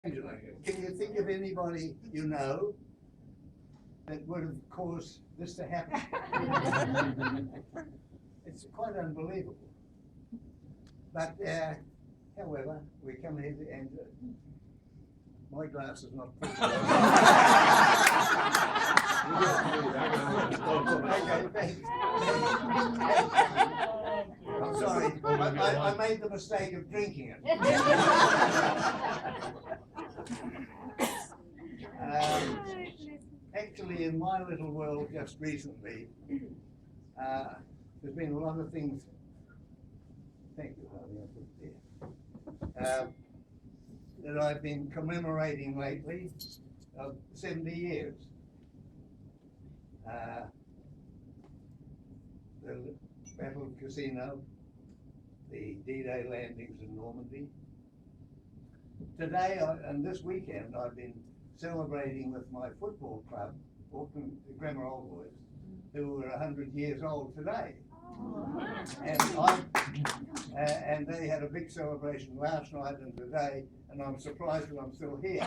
Angela, can you think of anybody you know that would have caused this to happen? It's quite unbelievable. But, however, we come here to Angela. My glass is not full. Okay, thanks. I'm sorry, I made the mistake of drinking it. Actually, in my little world just recently, there's been a lot of things. Thank you, Harvey, that I've been commemorating lately of 70 years. The Battle of Casino, the D-Day landings in Normandy. Today and this weekend, I've been celebrating with my football club, Auckland Grammar Old Boys, who are 100 years old today. And they had a big celebration last night and today, and I'm surprised that I'm still here.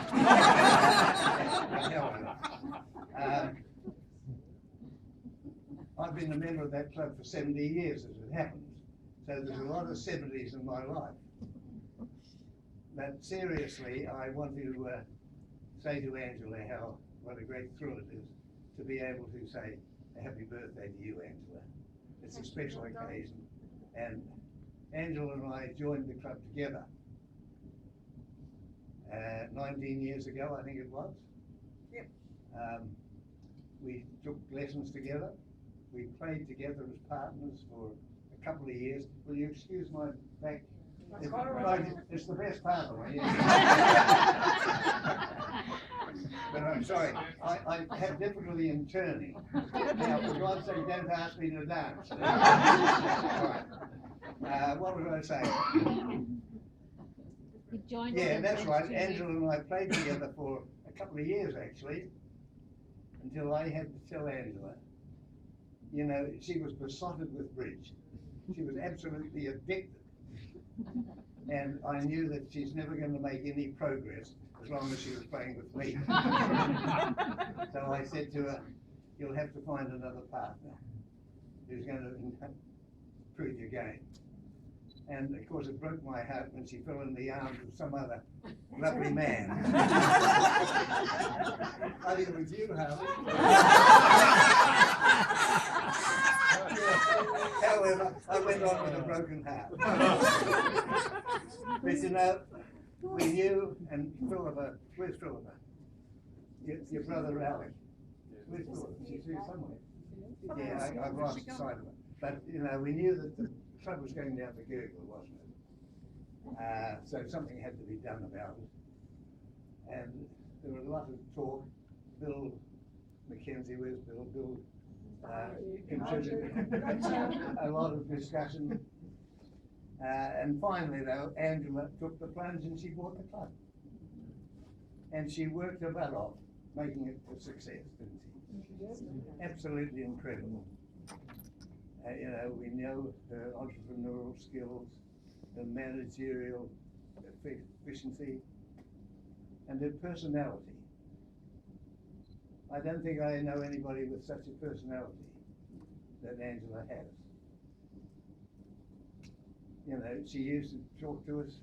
I've been a member of that club for 70 years as it happens, so there's a lot of 70s in my life. But seriously, I want to say to Angela what a great thrill it is to be able to say a happy birthday to you, Angela. It's a special occasion, and Angela and I joined the club together 19 years ago, I think it was. Yep. We took lessons together. We played together as partners for a couple of years. Will you excuse my back? It's the best part of me. But I'm sorry, I have difficulty in turning. Now, for God's sake, don't ask me to dance. Right. What was I saying? Yeah, that's right. Angela and I played together for a couple of years, actually, until I had to tell Angela, you know, she was besotted with bridge. She was absolutely addicted. And I knew that she's never going to make any progress as long as she was playing with me. So I said to her, you'll have to find another partner who's going to improve your game. And of course it broke my heart when she fell in the arms of some other lovely man. I think it was you, Harvey. However, I went on with a broken heart. But you know, we knew, and Philippa, where's Philippa? Your brother Alec. Where's Philippa? She's here somewhere. Yeah, I've lost sight of her. But you know, we knew that the club was going down the gurgle, wasn't it? So something had to be done about it. And there was a lot of talk. Bill McKenzie, where's Bill? Bill contributed a lot of discussion. And finally, though, Angela took the plunge and she bought the club. And she worked her butt off, making it a success, didn't she? Absolutely incredible. You know, we know her entrepreneurial skills, her managerial efficiency, and her personality. I don't think I know anybody with such a personality that Angela has. You know, she used to talk to us,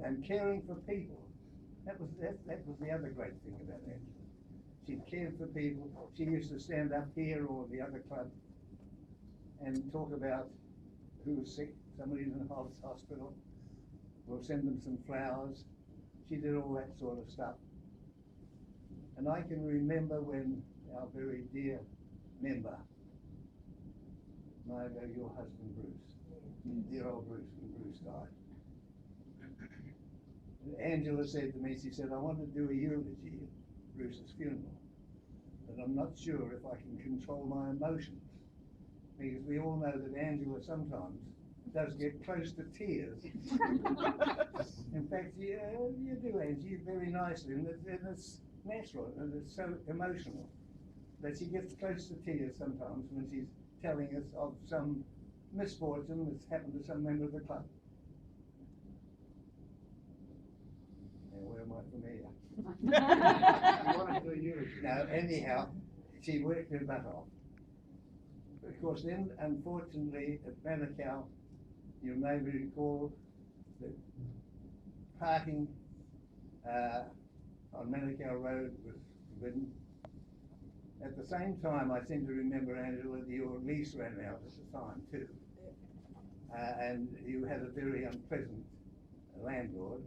and caring for people. That was the other great thing about Angela. She cared for people. She used to stand up here or the other club and talk about who was sick. Somebody's in the hospital. We'll send them some flowers. She did all that sort of stuff. And I can remember when our very dear member, your husband Bruce, dear old Bruce, when Bruce died. Angela said to me, she said, I want to do a eulogy at Bruce's funeral, but I'm not sure if I can control my emotions. Because we all know that Angela sometimes does get close to tears. In fact, you do, Angie, very nicely, and it's natural, and it's so emotional that she gets close to tears sometimes when she's telling us of some misfortune that's happened to some member of the club. Now, where am Now, anyhow, she worked her butt off. Of course, then, unfortunately, at Manukau, you may recall that parking on Manukau Road was forbidden. At the same time, I seem to remember, Angela, that your lease ran out at the time too. And you had a very unpleasant landlord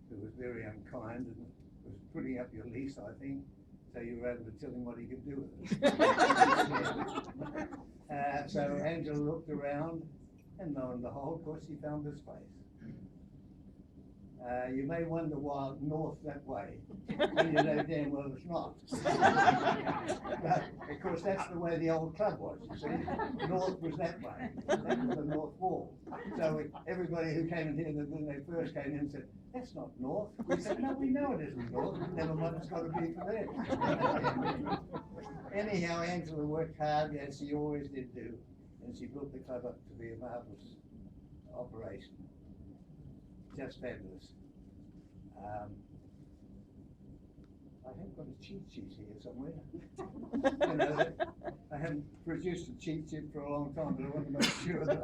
who was very unkind and was putting up your lease, I think, so you were able to tell him what he could do with it. So Angela looked around, and lo and behold, of course, she found this place. You may wonder why north that way, when you know damn well it's not. But of course that's the way the old club was, you see. North was that way, that was the north wall. So everybody who came in here when they first came in said, that's not north. We said, no, we know it isn't north, never mind, it's got to be for them. Anyhow, Angela worked hard, as she always did do, and she built the club up to be a marvellous operation. Just fabulous. I have got a cheat sheet here somewhere. You know, I haven't produced a cheat sheet for a long time, but I want to make sure that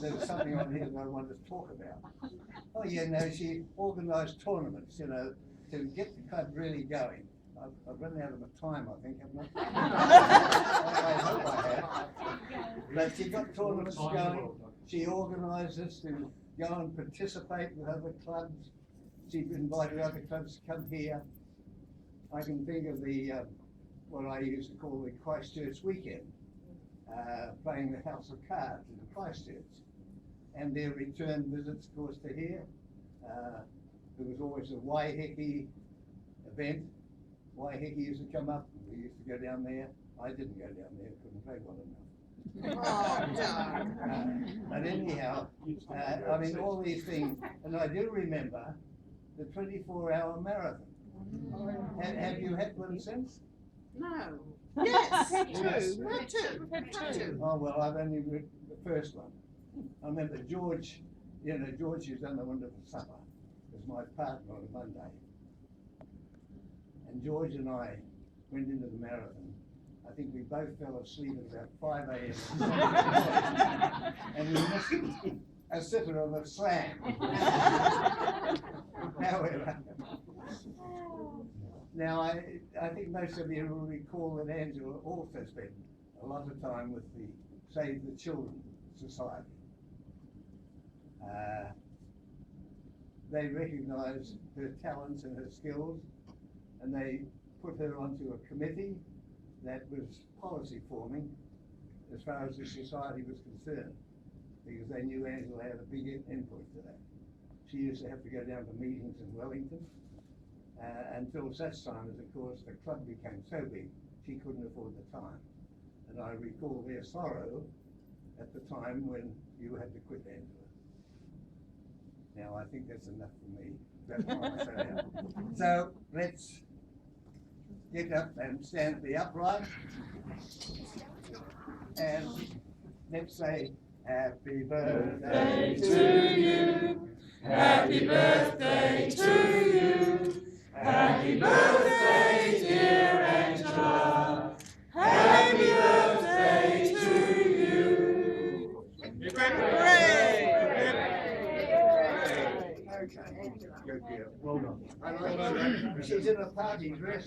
there was something on here that I wanted to talk about. Oh yeah, no, she organised tournaments, you know, to get the club really going. I've run out of my time, I think, haven't I? I hope I have. But she got tournaments going. She organised us to go and participate with other clubs. She invited other clubs to come here. I can think of the, what I used to call the Christchurch weekend, playing the House of Cards in Christchurch. And their return visits, of course, to here. There was always a Waiheke event. Waiheke used to come up, we used to go down there. I didn't go down there, couldn't play well enough. But anyhow, I mean, all these things, and I do remember the 24-hour marathon. Have you had one since? No. Yes, two. Oh, well, I've only read the first one. I remember George, you know, George who's done the wonderful supper, was my partner on a Monday. And George and I went into the marathon. I think we both fell asleep at about 5 a.m. and we missed a sitter of a slam. However, now I think most of you will recall that Angela also spent a lot of time with the Save the Children Society. They recognised her talents and her skills, and they put her onto a committee that was policy forming as far as the society was concerned, because they knew Angela had a big input to that. She used to have to go down to meetings in Wellington until such time as, of course, the club became so big she couldn't afford the time. And I recall their sorrow at the time when you had to quit Angela. Now I think that's enough for me. That's what I say now. So let's get up and stand the upright, and let's say, happy birthday to you, happy birthday to you, happy birthday dear Angela, happy birthday to you. Hooray! Okay, good deal. Well done. She's in a party dress.